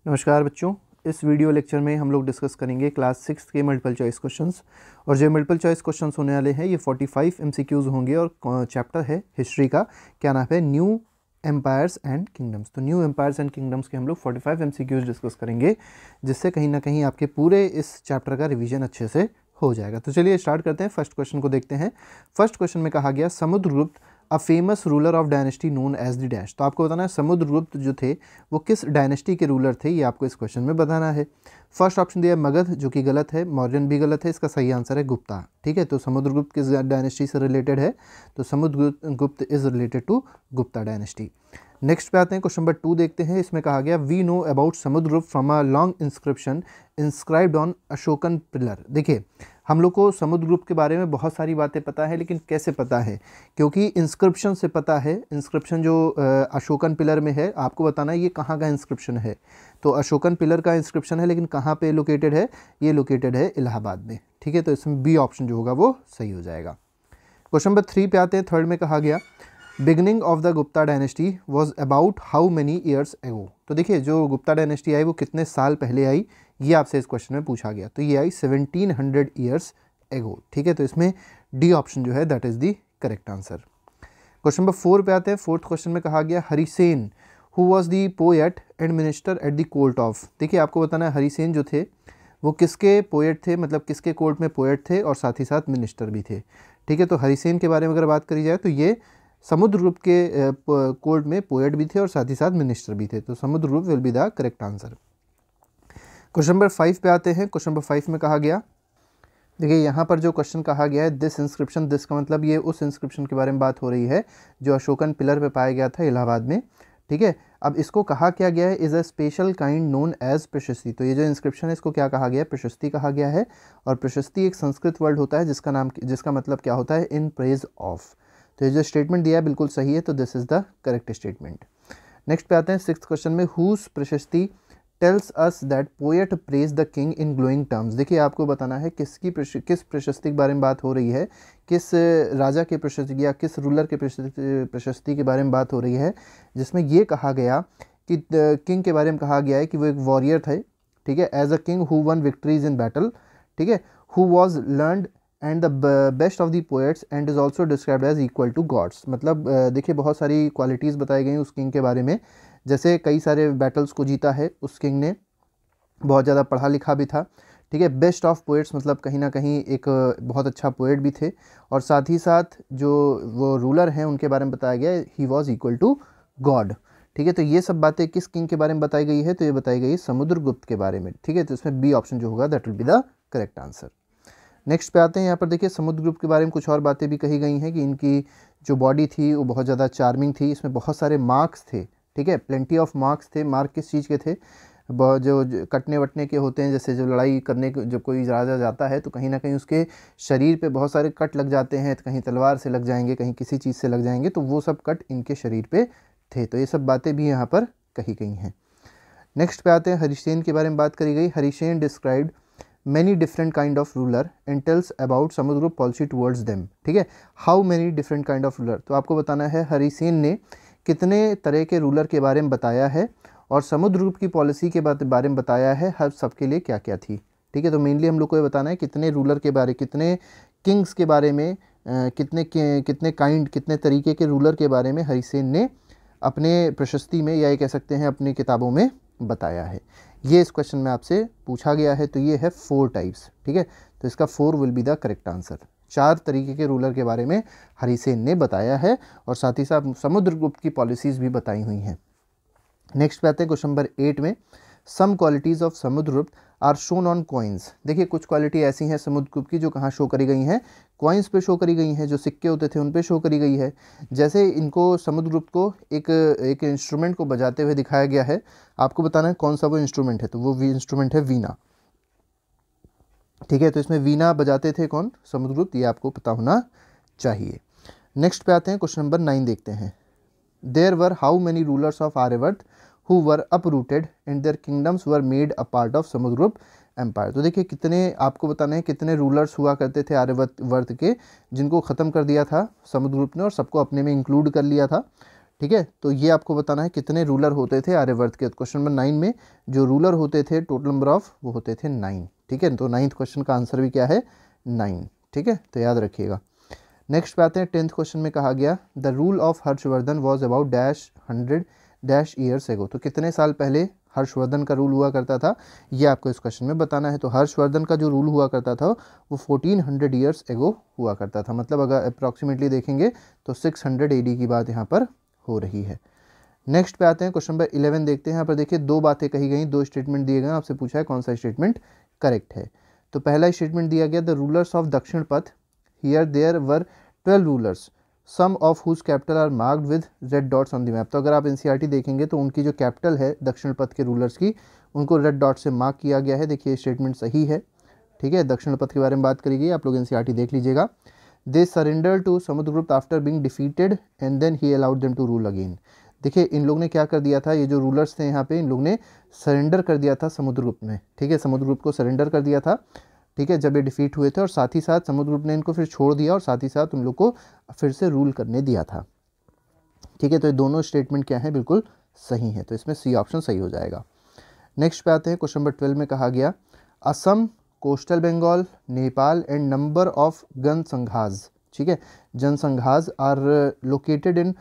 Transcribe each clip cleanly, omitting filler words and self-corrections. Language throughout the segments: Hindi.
नमस्कार बच्चों, इस वीडियो लेक्चर में हम लोग डिस्कस करेंगे क्लास 6 के मल्टीपल चॉइस क्वेश्चंस। और जो मल्टीपल चॉइस क्वेश्चंस होने वाले हैं ये 45 एमसीक्यूज़ होंगे और चैप्टर है हिस्ट्री का। क्या नाम है? New empires and kingdoms. तो न्यू एम्पायर्स एंड किंगडम्स के हम लोग 45 एमसीक्यूज़ डिस्कस करेंगे, जिससे कहीं ना कहीं आपके पूरे इस चैप्टर का रिविजन अच्छे से हो जाएगा। तो चलिए स्टार्ट करते हैं। फर्स्ट क्वेश्चन को देखते हैं। फर्स्ट क्वेश्चन में कहा गया Samudragupta a famous ruler of dynasty known as the dash. तो आपको बताना है समुद्रगुप्त जो थे वो किस डायनेस्टी के रूलर थे, ये आपको इस क्वेश्चन में बताना है। फर्स्ट ऑप्शन दिया है मगध, जो कि गलत है। मौर्यन भी गलत है। इसका सही आंसर है गुप्ता। ठीक है, तो समुद्रगुप्त किस डायनेस्टी से रिलेटेड है? तो Samudragupta is related to Gupta dynasty. Next पे आते हैं, क्वेश्चन नंबर 2 देखते हैं। इसमें कहा गया we know about Samudragupta from a long inscription inscribed on Ashokan pillar. देखिए, हम लोग को समुद्रगुप्त के बारे में बहुत सारी बातें पता है, लेकिन कैसे पता है? क्योंकि इंस्क्रिप्शन से पता है। इंस्क्रिप्शन जो अशोकन पिलर में है, आपको बताना है ये कहाँ का इंस्क्रिप्शन है। तो अशोकन पिलर का इंस्क्रिप्शन है, लेकिन कहाँ पे लोकेटेड है? ये लोकेटेड है इलाहाबाद में। ठीक है, तो इसमें बी ऑप्शन जो होगा वो सही हो जाएगा। क्वेश्चन नंबर 3 पे आते हैं। थर्ड में कहा गया beginning of the Gupta dynasty was about how many years ago. तो देखिए, जो गुप्ता डायनेस्टी आई वो कितने साल पहले आई, ये आपसे इस क्वेश्चन में पूछा गया। तो ये आई 1700 ईयर्स एगो। ठीक है, तो इसमें डी ऑप्शन जो है that is the correct answer. Question number 4 पे आते हैं। फोर्थ क्वेश्चन में कहा गया Harisena who was the poet and minister at the court of. देखिए, आपको बताना है हरिसेन जो थे वो किसके पोएट थे, मतलब किसके कोर्ट में पोएट थे और साथ ही साथ मिनिस्टर भी थे। ठीक है, तो हरिसेन के बारे में अगर बात करी जाए तो ये समुद्रगुप्त के कोर्ट में पोएट भी थे और साथ ही साथ मिनिस्टर भी थे। तो Samudragupta will be the correct answer. Question number 5 पे आते हैं। क्वेश्चन नंबर 5 में कहा गया, देखिए यहाँ पर जो क्वेश्चन कहा गया है दिस इंस्क्रिप्शन, दिस का मतलब ये उस इंस्क्रिप्शन के बारे में बात हो रही है जो अशोकन पिलर पे पाया गया था इलाहाबाद में। ठीक है, अब इसको कहा क्या गया है? Is a special kind known as prashasti. तो ये जो इंस्क्रिप्शन है इसको क्या कहा गया है? प्रशस्ति कहा गया है। और प्रशस्ति एक संस्कृत वर्ड होता है जिसका मतलब क्या होता है? In praise of. तो ये जो स्टेटमेंट दिया है बिल्कुल सही है, तो this is the correct statement. Next पे आते हैं सिक्स्थ क्वेश्चन में। हुज प्रशस्ति tells us that poet praise the king in glowing terms. देखिए, आपको बताना है किस प्रशस्ति के बारे में बात हो रही है, किस राजा के प्रशस्ति या किस रूलर के प्रशस्ति के बारे में बात हो रही है, जिसमें ये कहा गया कि किंग के बारे में कहा गया है कि वो एक वॉरियर थे। ठीक है, as a king who won victories in battle. ठीक है, who was learned and the best of the poets and is also described as equal to gods. मतलब देखिए, बहुत सारी क्वालिटीज़ बताई गई उस किंग के बारे में, जैसे कई सारे बैटल्स को जीता है उस किंग ने, बहुत ज़्यादा पढ़ा लिखा भी था। ठीक है, बेस्ट ऑफ पोएट्स मतलब कहीं ना कहीं एक बहुत अच्छा पोएट भी थे। और साथ ही साथ जो वो रूलर हैं उनके बारे में बताया गया he was equal to god. ठीक है, तो ये सब बातें किस किंग के बारे में बताई गई है? तो ये बताई गई समुद्रगुप्त के बारे में। ठीक है, तो इसमें बी ऑप्शन जो होगा that will be the correct answer. Next पे आते हैं। यहाँ पर देखिए, समुद्रगुप्त के बारे में कुछ और बातें भी कही गई हैं कि इनकी जो बॉडी थी वो बहुत ज़्यादा चार्मिंग थी। इसमें बहुत सारे मार्क्स थे। ठीक है, प्लेंटी ऑफ मार्क्स थे। मार्क किस चीज़ के थे? जो कटने वटने के होते हैं, जैसे जो लड़ाई करने जब कोई राजा जाता है तो कहीं ना कहीं उसके शरीर पे बहुत सारे कट लग जाते हैं। कहीं तलवार से लग जाएंगे, कहीं किसी चीज़ से लग जाएंगे, तो वो सब कट इनके शरीर पे थे। तो ये सब बातें भी यहाँ पर कही गई हैं। नेक्स्ट पे आते हैं। हरिसेन के बारे में बात करी गई। Harisena described many different kind of ruler and tells about Samudragupta policy towards them। ठीक है, how many different kind of ruler, तो आपको बताना है हरिसेन ने कितने तरह के रूलर के बारे में बताया है और समुद्रगुप्त की पॉलिसी के बारे में बताया है, हर सबके लिए क्या क्या थी। ठीक है, तो मेनली हम लोग को ये बताना है कितने रूलर के बारे, कितने किंग्स के बारे में, कितने तरीके के रूलर के बारे में हरिसेन ने अपने प्रशस्ति में या ये कह सकते हैं अपनी किताबों में बताया है। ये इस क्वेश्चन में आपसे पूछा गया है। तो ये है 4 टाइप्स। ठीक है, तो इसका 4 will be the correct answer. 4 तरीके के रूलर के बारे में हरिसेन ने बताया है और साथ ही साथ समुद्रगुप्त की पॉलिसीज़ भी बताई हुई हैं। नेक्स्ट पे आते हैं क्वेश्चन नंबर 8 में। Some qualities of Samudragupta are shown on coins. देखिए, कुछ क्वालिटी ऐसी हैं समुद्रगुप्त की जो कहाँ शो करी गई हैं? कॉइन्स पे शो करी गई हैं, जो सिक्के होते थे उन पे शो करी गई है। जैसे इनको समुद्रगुप्त को एक इंस्ट्रूमेंट को बजाते हुए दिखाया गया है। आपको बताना है कौन सा वो इंस्ट्रूमेंट है, तो वो इंस्ट्रूमेंट है वीणा। ठीक है, तो इसमें वीणा बजाते थे कौन? समुद्रगुप्त, ये आपको पता होना चाहिए। नेक्स्ट पे आते हैं। क्वेश्चन नंबर 9 देखते हैं। There were how many rulers of Aryavarta who were uprooted and their kingdoms were made a part of Samudragupta empire. तो देखिए, कितने आपको बताना है कितने रूलर्स हुआ करते थे आर्यवर्त के, जिनको ख़त्म कर दिया था समुद्रगुप्त ने और सबको अपने में इंक्लूड कर लिया था। ठीक है, तो ये आपको बताना है कितने रूलर होते थे आर्यवर्त के। क्वेश्चन नंबर 9 में जो रूलर होते थे टोटल नंबर ऑफ वो होते थे 9। ठीक है, तो 9th क्वेश्चन का आंसर भी क्या है 9। ठीक है, तो याद रखिएगा। नेक्स्ट पे आते हैं 10th क्वेश्चन में कहा गया the rule of Harshvardhan was about dash 100 dash years ago. तो कितने साल पहले हर्षवर्धन का रूल हुआ करता था, ये आपको इस क्वेश्चन में बताना है। तो हर्षवर्धन का जो रूल हुआ करता था वो 1400 ईयर्स एगो हुआ करता था, मतलब अगर अप्रॉक्सीमेटली देखेंगे तो 600 AD की बात यहाँ पर हो रही है। नेक्स्ट पे आते हैं क्वेश्चन नंबर 11 देखते हैं। यहाँ पर देखिए दो बातें कही गई, दो स्टेटमेंट दिए गए, आपसे पूछा है कौन सा स्टेटमेंट करेक्ट है। तो पहला स्टेटमेंट दिया गया the rulers of Dakshinapatha here there were 12 rulers some of whose capital are marked with red dots on the map. तो अगर आप एनसीईआरटी देखेंगे तो उनकी जो कैपिटल है दक्षिण पथ के रूलर्स की, उनको रेड डॉट से मार्क किया गया है। देखिए स्टेटमेंट सही है। ठीक है, दक्षिण पथ के बारे में बात करी गई, आप लोग एनसीईआरटी देख लीजिएगा। They surrender to Samudragupta after being defeated and then he allowed them to rule again. देखिए इन लोग ने क्या कर दिया था, ये जो रूलर्स थे यहाँ पे, इन लोग ने सरेंडर कर दिया था समुद्रगुप्त में। ठीक है, समुद्रगुप्त को सरेंडर कर दिया था। ठीक है, जब ये डिफीट हुए थे, और साथ ही साथ समुद्रगुप्त ने इनको फिर छोड़ दिया और साथ ही साथ उन लोग को फिर से रूल करने दिया था। ठीक है, तो ये दोनों स्टेटमेंट क्या है, बिल्कुल सही है। तो इसमें सी ऑप्शन सही हो जाएगा। नेक्स्ट पे आते हैं क्वेश्चन नंबर 12 में कहा गया Assam, coastal Bengal, Nepal and number of janasanghas. ठीक है, janasanghas are located in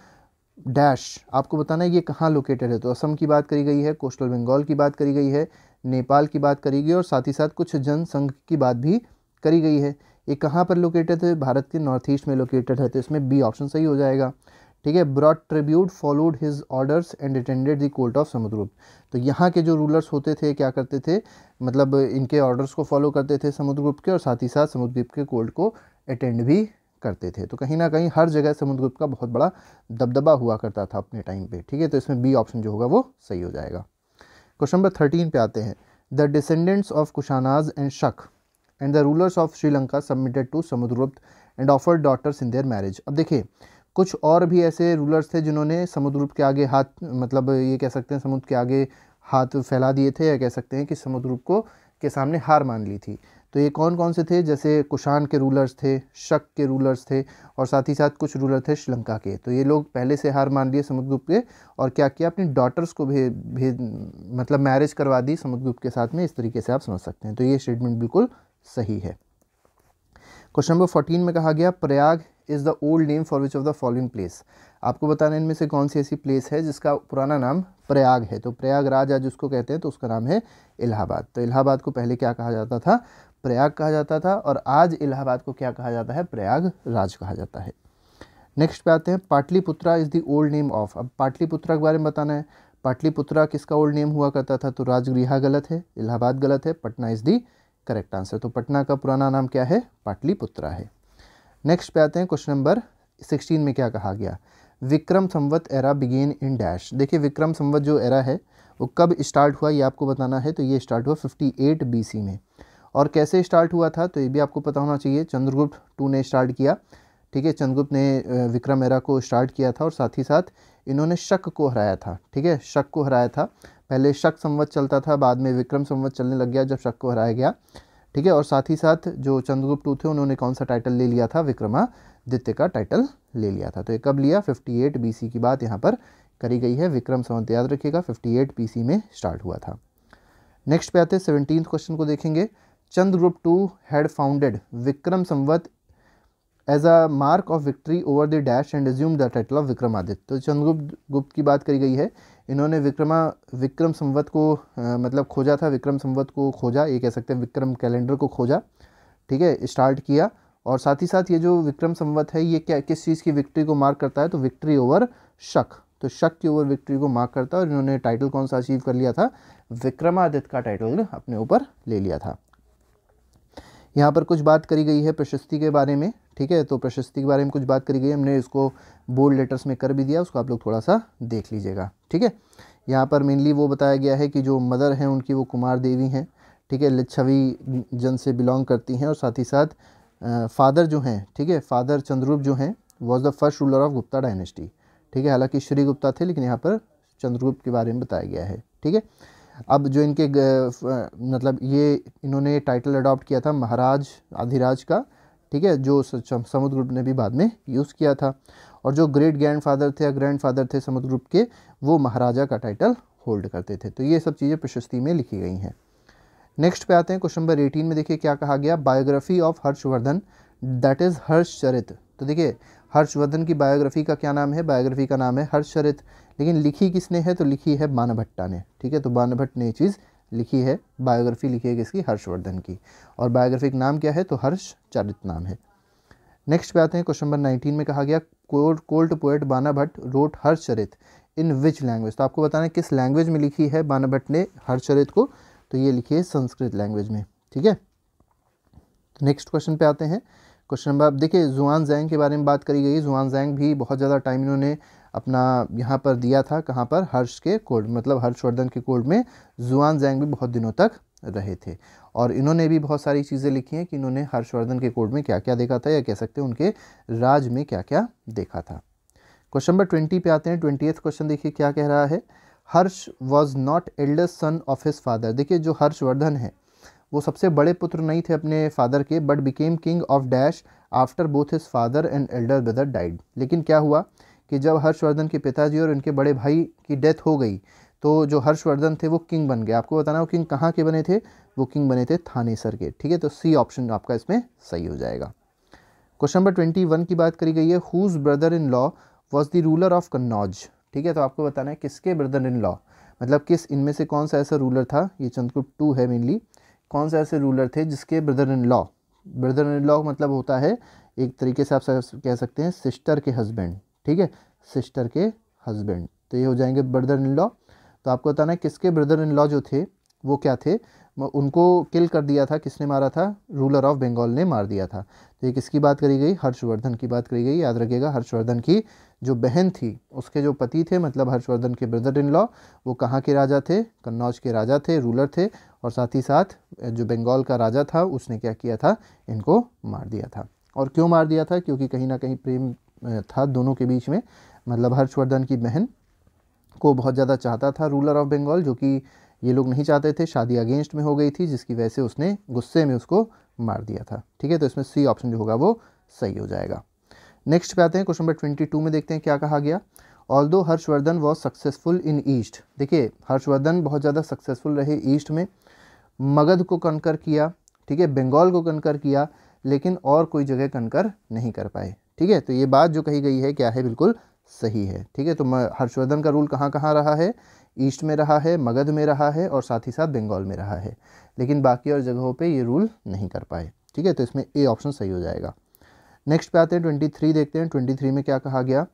dash. आपको बताना है ये कहाँ लोकेटेड है। तो असम की बात करी गई है, कोस्टल बंगाल की बात करी गई है, नेपाल की बात करी गई और साथ ही साथ कुछ जनसंघ की बात भी करी गई है। ये कहाँ पर लोकेटेड है, भारत के नॉर्थ ईस्ट में लोकेटेड है। तो इसमें बी ऑप्शन सही हो जाएगा। ठीक है, brought tribute followed his orders and attended the court of Samudragupta. तो यहाँ के जो रूलर्स होते थे क्या करते थे, मतलब इनके ऑर्डर्स को फॉलो करते थे समुद्रगुप्त के, और साथ ही साथ समुद्रगुप्त के कोर्ट को अटेंड भी करते थे। तो कहीं ना कहीं हर जगह समुद्रगुप्त का बहुत बड़ा दबदबा हुआ करता था अपने टाइम पे। ठीक है, तो इसमें बी ऑप्शन जो होगा वो सही हो जाएगा। क्वेश्चन नंबर 13 पे आते हैं the descendants of Kushanas and शक and the rulers of Sri Lanka submitted to Samudragupta and offered daughters in their marriage. अब देखिए कुछ और भी ऐसे रूलर्स थे जिन्होंने समुद्रगुप्त के आगे हाथ, मतलब ये कह सकते हैं समुद्र के आगे हाथ फैला दिए थे, या कह सकते हैं कि समुद्रगुप्त को के सामने हार मान ली थी। तो ये कौन कौन से थे, जैसे कुशान के रूलर्स थे, शक के रूलर्स थे, और साथ ही साथ कुछ रूलर थे श्रीलंका के। तो ये लोग पहले से हार मान लिए समुद्रगुप्त के, और क्या किया, अपनी डॉटर्स को मतलब मैरिज करवा दी समुद्रगुप्त के साथ में। इस तरीके से आप समझ सकते हैं। तो ये स्टेटमेंट बिल्कुल सही है। क्वेश्चन नंबर 14 में कहा गया Prayag is the old name for which of the following place. आपको बताना इनमें से कौन सी ऐसी प्लेस है जिसका पुराना नाम प्रयाग है। तो प्रयागराज आज उसको कहते हैं, तो उसका नाम है इलाहाबाद। तो इलाहाबाद को पहले क्या कहा जाता था, प्रयाग कहा जाता था, और आज इलाहाबाद को क्या कहा जाता है, प्रयागराज कहा जाता है। नेक्स्ट पे आते हैं Pataliputra is the old name of. अब पाटलिपुत्रा के बारे में बताना है। पाटलिपुत्रा किसका ओल्ड नेम हुआ करता था, तो राजगृह गलत है, इलाहाबाद गलत है, Patna is the correct answer. तो पटना का पुराना नाम क्या है, पाटलिपुत्रा है। नेक्स्ट पे आते हैं क्वेश्चन नंबर 16 में क्या कहा गया Vikram Samvat era began in dash. देखिए विक्रम संवत जो एरा है वो कब स्टार्ट हुआ, ये आपको बताना है। तो ये स्टार्ट हुआ 58 BC में। और कैसे स्टार्ट हुआ था, तो ये भी आपको पता होना चाहिए। चंद्रगुप्त 2 ने स्टार्ट किया। ठीक है, चंद्रगुप्त ने विक्रम एरा को स्टार्ट किया था, और साथ ही साथ इन्होंने शक को हराया था। ठीक है, शक को हराया था। पहले शक संवत चलता था, बाद में विक्रम संवत चलने लग गया जब शक को हराया गया। ठीक है, और साथ ही साथ जो चंद्रगुप्त 2 थे उन्होंने कौन सा टाइटल ले लिया था, विक्रमादित्य का टाइटल ले लिया था। तो ये कब लिया, 58 BC की बात यहाँ पर करी गई है। विक्रम संवत याद रखिएगा 58 BC में स्टार्ट हुआ था। नेक्स्ट पे आते हैं 17th क्वेश्चन को देखेंगे। Chandragupta 2 had founded Vikram Samvat as a mark of victory over the dash and assume the title of Vikramaditya. तो चंद्रगुप्त की बात करी गई है। इन्होंने विक्रम संवत को मतलब खोजा था, विक्रम संवत को खोजा, ये कह सकते हैं विक्रम कैलेंडर को खोजा। ठीक है, स्टार्ट किया, और साथ ही साथ ये जो विक्रम संवत है ये क्या किस चीज़ की विक्ट्री को मार्क करता है, तो विक्ट्री ओवर शक। तो शक की ओवर विक्ट्री को मार्क करता है, और इन्होंने टाइटल कौन सा अचीव कर लिया था, विक्रमादित्य का टाइटल अपने ऊपर ले लिया था। यहाँ पर कुछ बात करी गई है प्रशस्ति के बारे में। ठीक है, तो प्रशस्ति के बारे में कुछ बात करी गई है, हमने इसको बोल्ड लेटर्स में कर भी दिया, उसको आप लोग थोड़ा सा देख लीजिएगा। ठीक है, यहाँ पर मेनली वो बताया गया है कि जो मदर हैं उनकी वो कुमार देवी हैं। ठीक है, लिच्छवी जन से बिलोंग करती हैं, और साथ ही साथ फादर जो हैं, ठीक है, फादर चंद्रगुप्त जो हैं was the first ruler of Gupta dynasty. ठीक है, हालांकि श्री गुप्ता थे, लेकिन यहाँ पर चंद्रगुप्त के बारे में बताया गया है। ठीक है, अब जो इनके मतलब ये इन्होंने टाइटल अडॉप्ट किया था महाराज अधिराज का। ठीक है, जो समुद्रगुप्त ने भी बाद में यूज़ किया था। और जो ग्रेट ग्रैंडफादर थे या ग्रैंडफादर थे समुद्रगुप्त के, वो महाराजा का टाइटल होल्ड करते थे। तो ये सब चीज़ें प्रशस्ति में लिखी गई हैं। नेक्स्ट पे आते हैं, क्वेश्चन नंबर 18 में देखिए क्या कहा गया, biography of Harshvardhan that is Harshacharita. तो देखिए हर्षवर्धन की बायोग्राफी का क्या नाम है, बायोग्राफी का नाम है हर्षचरित, लेकिन लिखी किसने है, तो लिखी है बाणभट्टा ने। ठीक है, तो बाणभट्ट ने ये चीज़ लिखी है, बायोग्राफी लिखी है किसकी, हर्षवर्धन की, और बायोग्राफी का नाम क्या है, तो हर्षचरित नाम है। नेक्स्ट पे आते हैं, क्वेश्चन नंबर 19 में कहा गया court poet Banabhatta wrote Harshacharita in which language. तो आपको बताना है किस लैंग्वेज में लिखी है बाणाभट्ट ने हर्षचरित को, तो ये लिखी है संस्कृत लैंग्वेज में। ठीक है, नेक्स्ट क्वेश्चन पे आते हैं। क्वेश्चन नंबर, अब देखिए जुआनजैंग के बारे में बात करी गई। जुआनजैंग भी बहुत ज़्यादा टाइम इन्होंने अपना यहाँ पर दिया था, कहाँ पर, हर्ष के कोर्ट, मतलब हर्षवर्धन के कोर्ट में जुआनजैंग भी बहुत दिनों तक रहे थे, और इन्होंने भी बहुत सारी चीज़ें लिखी हैं कि इन्होंने हर्षवर्धन के कोर्ट में क्या क्या देखा था, या कह सकते हैं उनके राज में क्या क्या देखा था। क्वेश्चन नंबर 20 पे आते हैं। 20th क्वेश्चन देखिए क्या कह रहा है, Harsha was not eldest son of his father. देखिए जो हर्षवर्धन है वो सबसे बड़े पुत्र नहीं थे अपने फादर के, but became king of dash after both his father and Elder brother died. लेकिन क्या हुआ कि जब हर्षवर्धन के पिताजी और उनके बड़े भाई की डेथ हो गई, तो जो हर्षवर्धन थे वो किंग बन गए। आपको बताना वो किंग कहाँ के बने थे, वो किंग बने थे थानेसर के। ठीक है, तो सी ऑप्शन आपका इसमें सही हो जाएगा। क्वेश्चन नंबर 21 की बात करी गई है, whose brother in law was the ruler of Kannauj. ठीक है, तो आपको बताना है किसके ब्रदर इन लॉ, मतलब किस इनमें से कौन सा ऐसा रूलर था, ये चंद्रगुप्त 2 है मेनली, कौन सा ऐसे रूलर थे जिसके brother in law, brother in law मतलब होता है एक तरीके से आप कह सकते हैं सिस्टर के हस्बैंड। ठीक है, सिस्टर के हस्बैंड, तो ये हो जाएंगे ब्रदर इन लॉ। तो आपको बताना है किसके ब्रदर इन लॉ जो थे वो क्या थे, उनको किल कर दिया था, किसने मारा था, रूलर ऑफ बंगाल ने मार दिया था। तो ये किसकी बात करी गई, हर्षवर्धन की बात करी गई। याद रखिएगा हर्षवर्धन की जो बहन थी उसके जो पति थे, मतलब हर्षवर्धन के ब्रदर इन लॉ, वो कहाँ के राजा थे, कन्नौज के राजा थे, रूलर थे, और साथ ही साथ जो बंगाल का राजा था उसने क्या किया था, इनको मार दिया था। और क्यों मार दिया था, क्योंकि कहीं ना कहीं प्रेम था दोनों के बीच में, मतलब हर्षवर्धन की बहन को बहुत ज़्यादा चाहता था रूलर ऑफ बंगाल, जो कि ये लोग नहीं चाहते थे, शादी अगेंस्ट में हो गई थी, जिसकी वजह से उसने गुस्से में उसको मार दिया था। ठीक है, तो इसमें सी ऑप्शन जो होगा वो सही हो जाएगा। नेक्स्ट पे आते हैं, क्वेश्चन नंबर 22 में देखते हैं क्या कहा गया, although Harshvardhan was successful in east. देखिए हर्षवर्धन बहुत ज़्यादा सक्सेसफुल रहे ईस्ट में, मगध को कनकर किया, ठीक है, बंगाल को कनकर किया, लेकिन और कोई जगह कनकर नहीं कर पाए। ठीक है, तो ये बात जो कही गई है क्या है, बिल्कुल सही है। ठीक है, तो हर्षवर्धन का रूल कहाँ कहाँ रहा है, ईस्ट में रहा है, मगध में रहा है, और साथ ही साथ बंगाल में रहा है, लेकिन बाकी और जगहों पे ये रूल नहीं कर पाए। ठीक है, तो इसमें ए ऑप्शन सही हो जाएगा। नेक्स्ट पे आते हैं 23 देखते हैं। 23 में क्या कहा गया,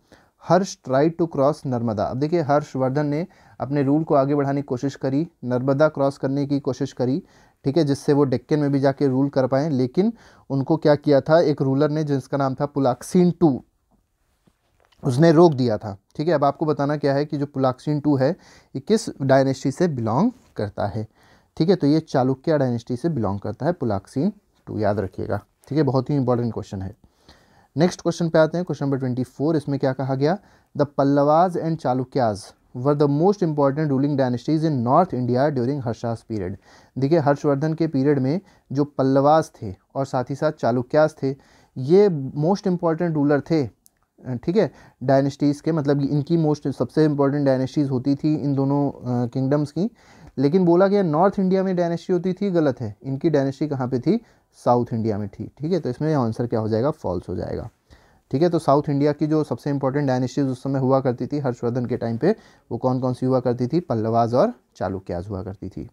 हर्ष ट्राइड टू क्रॉस नर्मदा। अब देखिए हर्षवर्धन ने अपने रूल को आगे बढ़ाने की कोशिश करी, नर्मदा क्रॉस करने की कोशिश करी, ठीक है, जिससे वो डेक्कन में भी जाके रूल कर पाएँ, लेकिन उनको क्या किया था, एक रूलर ने जिसका नाम था पुलाक्सीन II, उसने रोक दिया था। ठीक है, अब आपको बताना क्या है कि जो पुलाक्सीन II है ये किस डायनेस्टी से बिलोंग करता है। ठीक है, तो ये चालुक्य डायनेस्टी से बिलोंग करता है पुलाक्सीन II, याद रखिएगा। ठीक है, बहुत ही इंपॉर्टेंट क्वेश्चन है। नेक्स्ट क्वेश्चन पे आते हैं, क्वेश्चन नंबर 24। इसमें क्या कहा गया, the Pallavas and Chalukyas were the most important ruling dynasties in north India during Harsha's period. देखिए हर्षवर्धन के पीरियड में जो पल्लवाज थे और साथ ही साथ चालुक्याज थे, ये मोस्ट इंपॉर्टेंट रूलर थे। ठीक है, डायनेस्टीज़ के, मतलब इनकी मोस्ट सबसे इंपॉर्टेंट डायनेस्टीज़ होती थी इन दोनों किंगडम्स की, लेकिन बोला गया नॉर्थ इंडिया में डायनेस्टी होती थी, गलत है। इनकी डायनेस्टी कहाँ पे थी, साउथ इंडिया में थी। ठीक है, तो इसमें आंसर क्या हो जाएगा, फॉल्स हो जाएगा। ठीक है, तो साउथ इंडिया की जो सबसे इंपॉर्टेंट डायनेस्टीज उस समय हुआ करती थी हर्षवर्धन के टाइम पे, वो कौन कौन सी हुआ करती थी, पल्लवाज और चालुक्याज हुआ करती थी।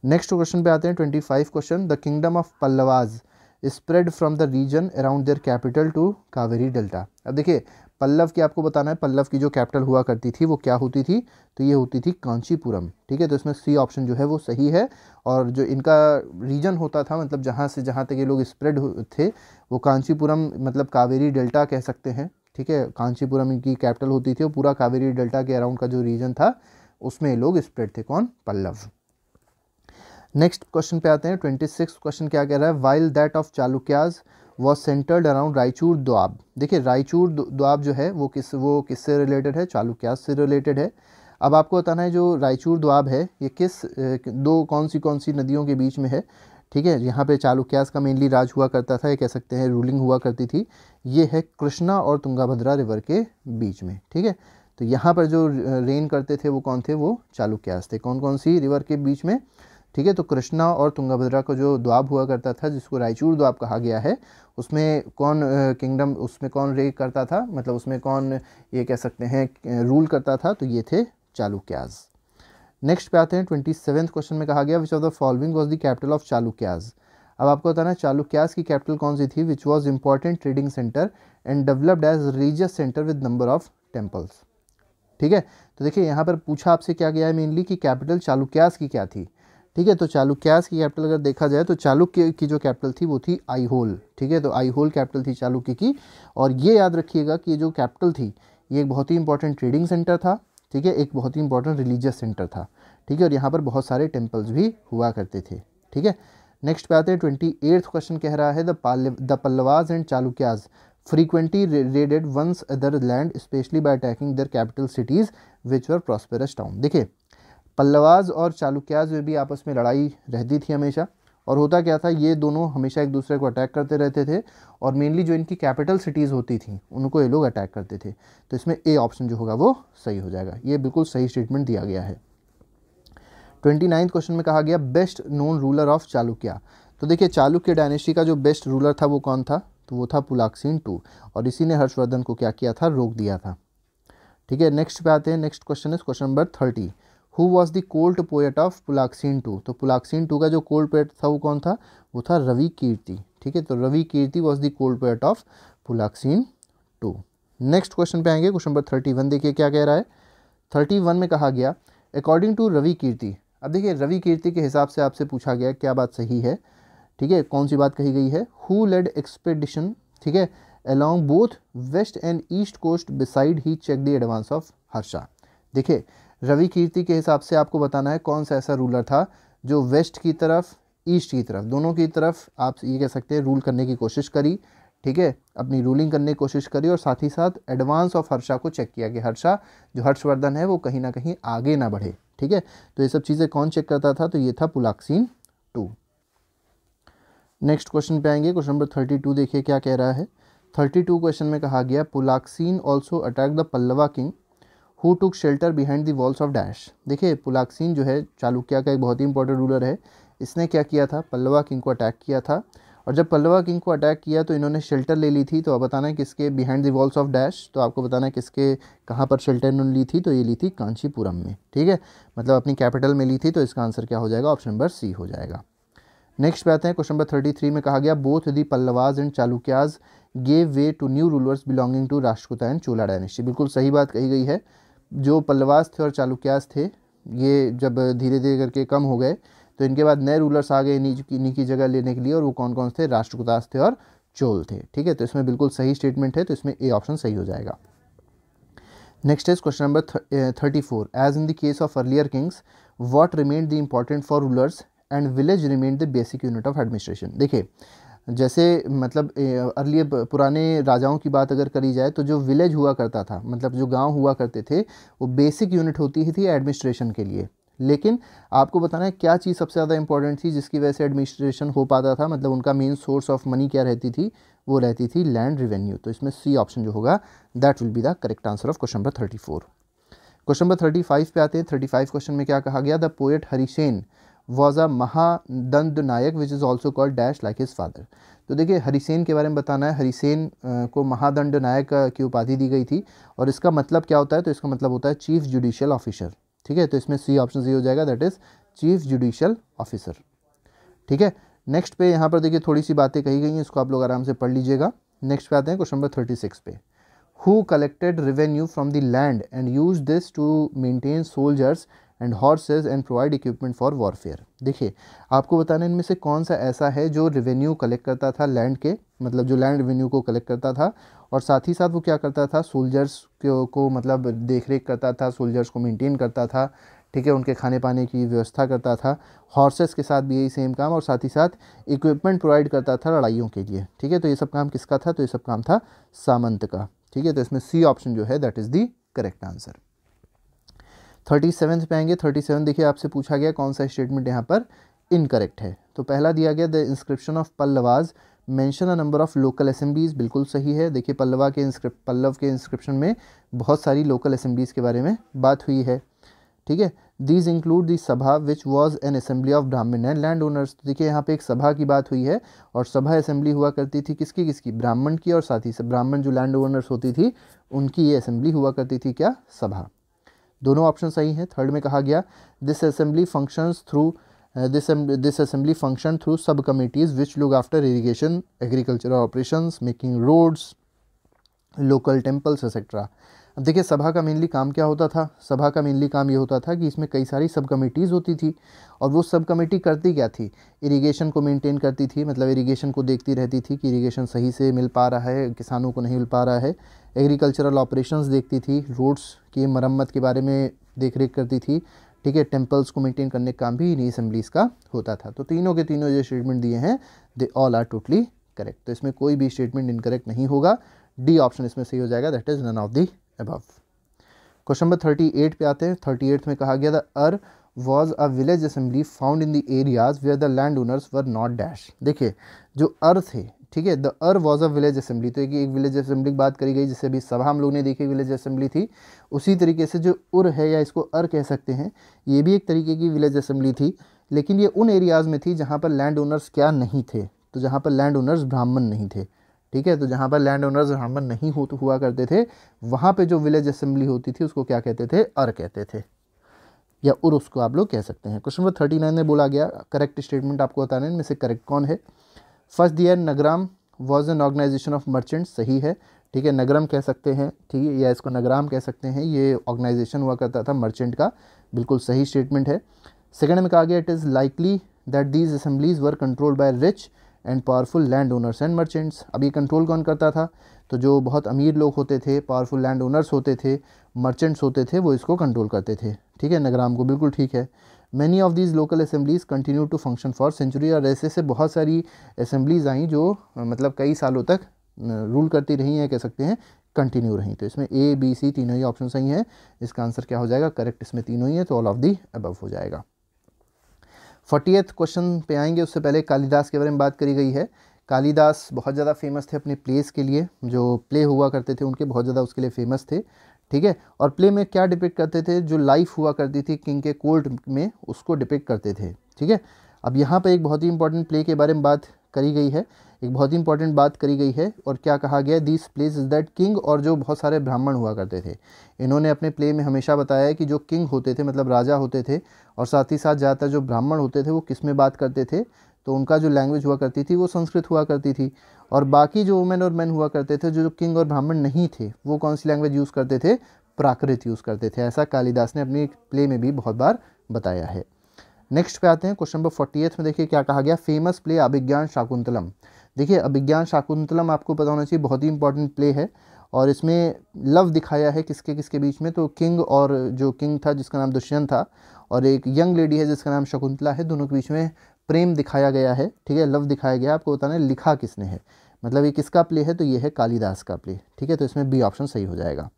नेक्स्ट क्वेश्चन पे आते हैं 25 question, the kingdom of Pallavas spread from the region around their capital to Kaveri delta. अब देखिए पल्लव की आपको बताना है, पल्लव की जो कैपिटल हुआ करती थी वो क्या होती थी, तो ये होती थी कांचीपुरम। ठीक है, तो इसमें सी ऑप्शन जो है वो सही है। और जो इनका रीजन होता था, मतलब जहाँ से जहाँ तक ये लोग स्प्रेड थे, वो कांचीपुरम, मतलब कावेरी डेल्टा कह सकते हैं। ठीक है, कांचीपुरम इनकी कैपिटल होती थी, और पूरा कावेरी डेल्टा के अराउंड का जो रीजन था उसमें ये लोग स्प्रेड थे, कौन, पल्लव। नेक्स्ट क्वेश्चन पे आते हैं, 26 क्वेश्चन क्या कह रहा है, while that of Chalukyas was centred around Raichur Doab. देखिए रायचूर दोआब जो है वो किससे रिलेटेड है, चालुक्याज से रिलेटेड है। अब आपको बताना है जो रायचूर दोआब है ये कौन सी नदियों के बीच में है। ठीक है। यहाँ पे चालुक्यास का मेनली राज हुआ करता था, ये कह सकते हैं रूलिंग हुआ करती थी। ये है कृष्णा और तुंगाभद्रा रिवर के बीच में, ठीक है। तो यहाँ पर जो रेन करते थे वो कौन थे, वो चालुक्यास थे। कौन कौन सी रिवर के बीच में, ठीक है। तो कृष्णा और तुंगाभद्रा का जो द्वाब हुआ करता था, जिसको रायचूर द्वाब कहा गया है, उसमें कौन किंगडम, उसमें कौन रेल करता था, मतलब उसमें कौन ये कह सकते हैं रूल करता था, तो ये थे चालुक्यास। नेक्स्ट पे आते हैं 27वें क्वेश्चन में कहा गया which of the following was the capital of Chalukyas. अब आपको बताना है चालुक्यास की कैपिटल कौन सी थी, which was important trading centre and developed as religious centre with number of temples, ठीक है। तो देखिए यहाँ पर पूछा आपसे क्या गया है मेनली कि कैपिटल चालुक्यास की क्या थी, ठीक है। तो चालुक्यास की कैपिटल अगर देखा जाए तो चालुक्य की जो कैपिटल थी वो थी आईहोल, ठीक है। तो आईहोल कैपिटल थी चालुक्य की। और ये याद रखिएगा कि ये जो कैपिटल थी ये एक बहुत ही इंपॉर्टेंट ट्रेडिंग सेंटर था, ठीक है, एक बहुत ही इंपॉर्टेंट रिलीजियस सेंटर था, ठीक है। और यहाँ पर बहुत सारे टेम्पल्स भी हुआ करते थे, ठीक है। नेक्स्ट पे आते हैं 28वां क्वेश्चन कह रहा है the Pallavas and Chalukyas frequently raided one's other land especially by attacking their capital cities which were prosperous town। देखिए पल्लवास और चालुक्यास में भी आपस में लड़ाई रहती थी हमेशा, और होता क्या था, ये दोनों हमेशा एक दूसरे को अटैक करते रहते थे, और मेनली जो इनकी कैपिटल सिटीज़ होती थी उनको ये लोग अटैक करते थे। तो इसमें ए ऑप्शन जो होगा वो सही हो जाएगा, ये बिल्कुल सही स्टेटमेंट दिया गया है। 29वें क्वेश्चन में कहा गया best known ruler of Chalukya. तो देखिए चालुक्य डायनेस्टी का जो बेस्ट रूलर था वो कौन था, तो वो था पुलाक्सीन II, और इसी ने हर्षवर्धन को क्या किया था, रोक दिया था, ठीक है। नेक्स्ट पे आते हैं, next question is question number 30। Who was the court poet of Pulakeshin II। तो पुलाक्सीन II का जो कोल्ट पोएट था वो कौन था, वो था रवि कीर्ति, ठीक है। तो Ravikirti was the court poet of Pulakeshin II। Next question पे आएंगे, क्वेश्चन नंबर 31 देखिए क्या कह रहा है। 31 में कहा गया अकॉर्डिंग टू रवि कीर्ति। अब देखिए रवि कीर्ति के हिसाब से आपसे पूछा गया क्या बात सही है, ठीक है, कौन सी बात कही गई है। हु लेड एक्सपेडिशन, ठीक है, along both west and east coast beside he check the advance of Harsha. देखिए रवि कीर्ति के हिसाब से आपको बताना है कौन सा ऐसा रूलर था जो वेस्ट की तरफ, ईस्ट की तरफ, दोनों की तरफ आप ये कह सकते हैं रूल करने की कोशिश करी, ठीक है, अपनी रूलिंग करने की कोशिश करी, और साथ ही साथ एडवांस ऑफ हर्षा को चेक किया कि हर्षा जो हर्षवर्धन है वो कहीं ना कहीं आगे ना बढ़े, ठीक है। तो ये सब चीज़ें कौन चेक करता था, तो ये था पुलाक्सीन II। नेक्स्ट क्वेश्चन पे आएंगे, क्वेश्चन नंबर 32 देखिए क्या कह रहा है। 32 क्वेश्चन में कहा गया Pulakeshin also attack the Pallava king who took shelter behind the walls of dash. देखिए पुलाक्सीन जो है चालुक्य का एक बहुत ही इंपॉर्टेंट रूलर है, इसने क्या किया था, पल्लवा किंग को अटैक किया था, और जब पल्लवा किंग को अटैक किया तो इन्होंने शेल्टर ले ली थी। तो अब बताना है किसके, behind the walls of dash, तो आपको बताना है किसके, कहाँ पर शेल्टर इन्होंने ली थी, तो ये ली थी कांचीपुरम में, ठीक है, मतलब अपनी कैपिटल में ली थी। तो इसका आंसर क्या हो जाएगा, ऑप्शन नंबर सी हो जाएगा। नेक्स्ट पे आते हैं, क्वेश्चन नंबर 33 में कहा गया both the Pallavas and Chalukyas gave way to new rulers belonging to Rashtrakuta and Chola dynasty. बिल्कुल सही बात कही गई है। जो पल्लवास थे और चालुक्यास थे ये जब धीरे धीरे करके कम हो गए तो इनके बाद नए रूलर्स आ गए इन्हीं की जगह लेने के लिए, और वो कौन कौन थे, राष्ट्रकूटास थे और चोल थे, ठीक है। तो इसमें बिल्कुल सही स्टेटमेंट है, तो इसमें ए ऑप्शन सही हो जाएगा। Next is question number 34। As in the case of earlier kings what remained the important for rulers and village remained the basic unit of administration. देखिए जैसे मतलब अर्लियर पुराने राजाओं की बात अगर करी जाए तो जो विलेज हुआ करता था, मतलब जो गांव हुआ करते थे, वो बेसिक यूनिट होती थी एडमिनिस्ट्रेशन के लिए। लेकिन आपको बताना है क्या चीज़ सबसे ज़्यादा इंपॉर्टेंट थी जिसकी वजह से एडमिनिस्ट्रेशन हो पाता था, मतलब उनका मेन सोर्स ऑफ मनी क्या रहती थी, वो रहती थी लैंड रेवेन्यू। तो इसमें सी ऑप्शन जो होगा that will be the correct answer of question number 34। Question number 35 पे आते हैं। 35 क्वेश्चन में क्या कहा गया, the poet Harisena was a mahadandanayaka which is also called dash like his father. तो देखिए हरिसेन के बारे में बताना है। हरिसेन को महादंड नायक की उपाधि दी गई थी, और इसका मतलब क्या होता है, तो इसका मतलब होता है चीफ जुडिशियल ऑफिसर, ठीक है। तो इसमें सी ऑप्शन सही हो जाएगा, that is chief judicial officer, ठीक है। नेक्स्ट पे यहाँ पर देखिए थोड़ी सी बातें कही गई हैं, इसको आप लोग आराम से पढ़ लीजिएगा। नेक्स्ट पे आते हैं क्वेश्चन नंबर 36 पे। Who collected revenue from the land and use this to maintain soldiers and horses and provide equipment for warfare. देखिए आपको बताना इनमें से कौन सा ऐसा है जो रेवेन्यू कलेक्ट करता था लैंड के, मतलब जो लैंड रेवेन्यू को कलेक्ट करता था, और साथ ही साथ वो क्या करता था, सोल्जर्स को मतलब देख रेख करता था, सोल्जर्स को मेंटेन करता था, ठीक है, उनके खाने पाने की व्यवस्था करता था, हॉर्सेस के साथ भी यही सेम काम, और साथ ही साथ इक्विपमेंट प्रोवाइड करता था लड़ाइयों के लिए, ठीक है। तो ये सब काम किसका था, तो ये सब काम था सामंत का, ठीक है। तो इसमें सी ऑप्शन जो है that is the correct answer. 37 पे आएंगे। 37 देखिए आपसे पूछा गया कौन सा स्टेटमेंट यहाँ पर इनकरेक्ट है। तो पहला दिया गया the inscription of Pallavas mention a number of local assemblies, बिल्कुल सही है। देखिए पल्लव के इंस्क्रिप्शन में बहुत सारी लोकल असेंबलीज़ के बारे में बात हुई है, ठीक है। दीज इंक्लूड दी सभा which was an assembly of ब्राह्मण एंड लैंड ओनर्स। तो देखिए यहाँ पे एक सभा की बात हुई है और सभा असेंबली हुआ करती थी किसकी किसकी, ब्राह्मण की, और साथ ही से ब्राह्मण जो लैंड ओनर्स होती थी उनकी ये असेंबली हुआ करती थी, क्या, सभा। दोनों ऑप्शन सही हैं। थर्ड में कहा गया this assembly functions through this assembly function through sub committees which look after irrigation, agricultural operations, making roads, local temples etcetera. अब देखिए सभा का मेनली काम क्या होता था, सभा का मेनली काम ये होता था कि इसमें कई सारी सब कमिटीज़ होती थी और वो सब कमेटी करती क्या थी, इरिगेशन को मेंटेन करती थी, मतलब इरिगेशन को देखती रहती थी कि इरिगेशन सही से मिल पा रहा है, किसानों को नहीं मिल पा रहा है। एग्रीकल्चरल ऑपरेशंस देखती थी, रोड्स की मरम्मत के बारे में देख रेख करती थी, ठीक है। टेम्पल्स को मेंटेन करने का काम भी इन्हीं असेंबलीज़ का होता था। तो तीनों के तीनों जो स्टेटमेंट दिए हैं they all are totally correct. तो इसमें कोई भी स्टेटमेंट इनकरेक्ट नहीं होगा, डी ऑप्शन इसमें सही हो जाएगा, that is none of the above. Question number 38 पे आते हैं। 38 में कहा गया the ur was a village assembly found in the areas where the land owners were not dash. देखिए जो अर थे, ठीक है, the ur was a village assembly, तो एक विलेज असेंबली की बात करी गई, जिससे अभी सभा हम लोग ने देखी विलेज असेंबली थी। उसी तरीके से जो उर है या इसको अर कह सकते हैं, ये भी एक तरीके की विलेज असेंबली थी, लेकिन ये उन एरियाज़ में थी जहाँ पर लैंड ओनर्स क्या नहीं थे, तो जहाँ पर लैंड ओनर्स ब्राह्मण नहीं थे, ठीक है। तो जहाँ पर लैंड ओनर्स ब्राह्मण नहीं हुआ करते थे, वहाँ पे जो विलेज असेंबली होती थी उसको क्या कहते थे, अर कहते थे, या उर उसको आप लोग कह सकते हैं। क्वेश्चन नंबर 39 में बोला गया करेक्ट स्टेटमेंट आपको बताना है इनमें से करेक्ट कौन है। First there nagaram was an organisation of merchant, सही है, ठीक है, नगरम कह सकते हैं, ठीक है, या इसको नगराम कह सकते हैं, ये ऑर्गेनाइजेशन हुआ करता था मर्चेंट का, बिल्कुल सही स्टेटमेंट है। सेकंड में कहा गया it is likely that these assemblies were controlled by rich and powerful land owners and merchants. अब ये कंट्रोल कौन करता था, तो जो बहुत अमीर लोग होते थे, पावरफुल लैंड ओनर्स होते थे, मर्चेंट्स होते थे, वो इसको कंट्रोल करते थे, ठीक है, नगराम को, बिल्कुल ठीक है। Many of these local assemblies continue to function for century, और ऐसे से बहुत सारी असेंबलीज आई जो मतलब कई सालों तक रूल करती रही हैं, कह सकते हैं कंटिन्यू रही। तो इसमें ए बी सी तीनों ही ऑप्शन सही हैं, इसका आंसर क्या हो जाएगा, करेक्ट इसमें तीनों ही है, तो ऑल ऑफ दी अबव हो जाएगा। 40th क्वेश्चन पे आएंगे, उससे पहले कालिदास के बारे में बात करी गई है। कालिदास बहुत ज़्यादा फेमस थे अपने प्लेस के लिए, जो प्ले हुआ करते थे उनके बहुत ज़्यादा उसके लिए फेमस थे, ठीक है। और प्ले में क्या डिपिक्ट करते थे, जो लाइफ हुआ करती थी किंग के कोर्ट में, उसको डिपिक्ट करते थे, ठीक है। अब यहाँ पे एक बहुत ही इंपॉर्टेंट प्ले के बारे में बात करी गई है, एक बहुत ही इंपॉर्टेंट बात करी गई है, और क्या कहा गया, this place is that king, और जो बहुत सारे ब्राह्मण हुआ करते थे, इन्होंने अपने प्ले में हमेशा बताया है कि जो किंग होते थे मतलब राजा होते थे, और साथ ही साथ ज़्यादातर जो ब्राह्मण होते थे वो किस में बात करते थे, तो उनका जो लैंग्वेज हुआ करती थी वो संस्कृत हुआ करती थी, और बाकी जो वुमेन और मैन हुआ करते थे जो किंग और ब्राह्मण नहीं थे, वो कौन सी लैंग्वेज यूज़ करते थे, प्राकृत यूज़ करते थे। ऐसा कालिदास ने अपनी प्ले में भी बहुत बार बताया है। नेक्स्ट पे आते हैं, क्वेश्चन नंबर 48 में देखिए क्या कहा गया, फेमस प्ले अभिज्ञान शाकुंतलम। देखिए अभिज्ञान शाकुंतलम आपको पता होना चाहिए, बहुत ही इंपॉर्टेंट प्ले है, और इसमें लव दिखाया है किसके किसके बीच में, तो किंग और जो किंग था जिसका नाम दुष्यंत था, और एक यंग लेडी है जिसका नाम शकुंतला है, दोनों के बीच में प्रेम दिखाया गया है, ठीक है, लव दिखाया गया। आपको बताना है लिखा किसने है, मतलब ये किसका प्ले है, तो ये है कालिदास का प्ले, ठीक है, तो इसमें बी ऑप्शन सही हो जाएगा।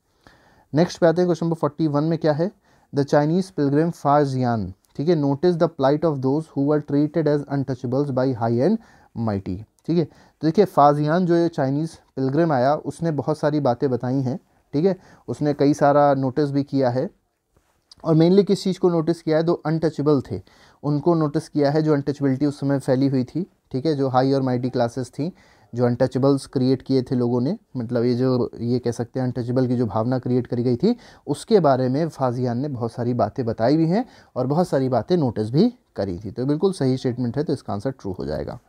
नेक्स्ट पे आते हैं, क्वेश्चन नंबर 41 में क्या है, द चाइनीज पिलग्रिम फाजियान, ठीक है, notice the plight of those who were treated as untouchables by high and mighty, ठीक है। तो देखिए फाजियान जो ये चाइनीज़ पिलग्रिम आया उसने बहुत सारी बातें बताई हैं, ठीक है, उसने कई सारा नोटिस भी किया है, और मेनली किस चीज़ को नोटिस किया है, जो अनटचेबल थे उनको नोटिस किया है, जो अनटचेबिलिटी उस समय फैली हुई थी, ठीक है, जो हाई और माइटी क्लासेस थी, जो अनटचेबल्स क्रिएट किए थे लोगों ने, मतलब ये कह सकते हैं अनटचेबल की जो भावना क्रिएट करी गई थी, उसके बारे में फाजियान ने बहुत सारी बातें बताई भी हैं और बहुत सारी बातें नोटिस भी करी थी। तो बिल्कुल सही स्टेटमेंट है, तो इसका आंसर ट्रू हो जाएगा।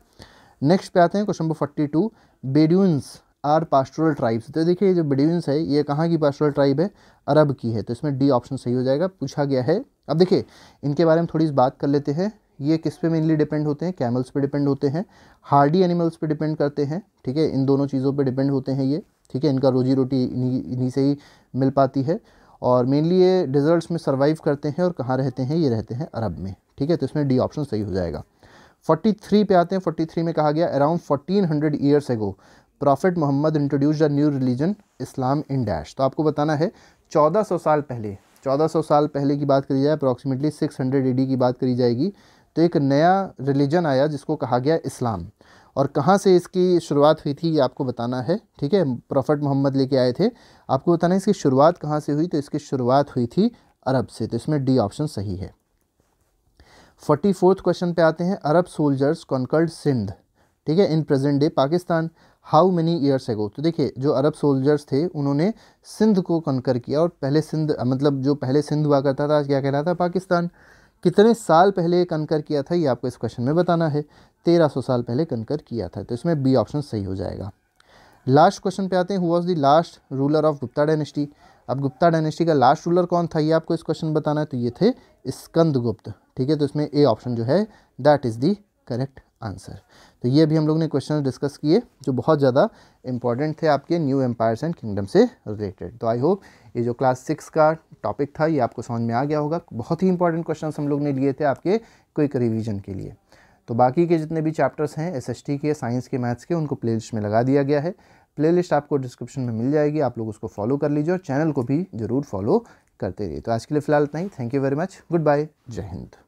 नेक्स्ट पे आते हैं, question number 42, Bedouins are pastoral tribes. तो देखिए ये जो बेडुइन्स है ये कहाँ की पास्टोरल ट्राइब है, अरब की है, तो इसमें डी ऑप्शन सही हो जाएगा, पूछा गया है। अब देखिए इनके बारे में थोड़ी सी बात कर लेते हैं। ये किस पे मेनली डिपेंड होते हैं, कैमल्स पे डिपेंड होते हैं, हार्डी एनिमल्स पे डिपेंड करते हैं, ठीक है, इन दोनों चीज़ों पे डिपेंड होते हैं ये, ठीक है, इनका रोजी रोटी इन्हीं से ही मिल पाती है, और मेनली ये डिजर्ट्स में सर्वाइव करते हैं, और कहाँ रहते हैं, ये रहते हैं अरब में, ठीक है, तो इसमें डी ऑप्शन सही हो जाएगा। 43 पे आते हैं, 43 में कहा गया around 1400 years ago prophet Muhammad introduced a new religion Islam in dash. तो आपको बताना है 1400 साल पहले, 1400 साल पहले की बात करी जाए, अप्रॉक्सीमेटली 600 AD की बात करी जाएगी, तो एक नया रिलीजन आया जिसको कहा गया इस्लाम, और कहाँ से इसकी शुरुआत हुई थी ये आपको बताना है, ठीक है। प्रॉफिट मोहम्मद लेके आए थे, आपको बताना है इसकी शुरुआत कहाँ से हुई, तो इसकी शुरुआत हुई थी अरब से, तो इसमें डी ऑप्शन सही है। 44th क्वेश्चन पे आते हैं, अरब सोल्जर्स कॉन्कर्ड सिंध, ठीक है, in present day Pakistan how many years ago. तो देखिए जो अरब सोल्जर्स थे उन्होंने सिंध को कॉन्कर किया, और पहले सिंध मतलब जो पहले सिंध हुआ करता था क्या कहलाता था, पाकिस्तान। कितने साल पहले कॉन्कर किया था ये आपको इस क्वेश्चन में बताना है, 1300 साल पहले कॉन्कर किया था, तो इसमें बी ऑप्शन सही हो जाएगा। लास्ट क्वेश्चन पे आते हैं, who was the last ruler of Gupta dynasty. अब गुप्ता डायनेस्टी का लास्ट रूलर कौन था ये आपको इस क्वेश्चन में बताना है, तो ये थे स्कंदगुप्त, ठीक है। तो इसमें ए ऑप्शन जो है that is the correct answer. तो ये भी हम लोग ने क्वेश्चन डिस्कस किए जो बहुत ज़्यादा इंपॉर्टेंट थे आपके न्यू एम्पायर्स एंड किंगडम से रिलेटेड। तो आई होप ये जो क्लास 6 का टॉपिक था ये आपको समझ में आ गया होगा। बहुत ही इंपॉर्टेंट क्वेश्चन हम लोग ने लिए थे आपके क्विक रिवीजन के लिए। तो बाकी के जितने भी चैप्टर्स हैं SST के, साइंस के, मैथ्स के, उनको प्लेलिस्ट में लगा दिया गया है। प्लेलिस्ट आपको डिस्क्रिप्शन में मिल जाएगी, आप लोग उसको फॉलो कर लीजिए और चैनल को भी ज़रूर फॉलो करते रहिए। तो आज के लिए फ़िलहाल इतना ही। Thank you very much, good bye, जय हिंद।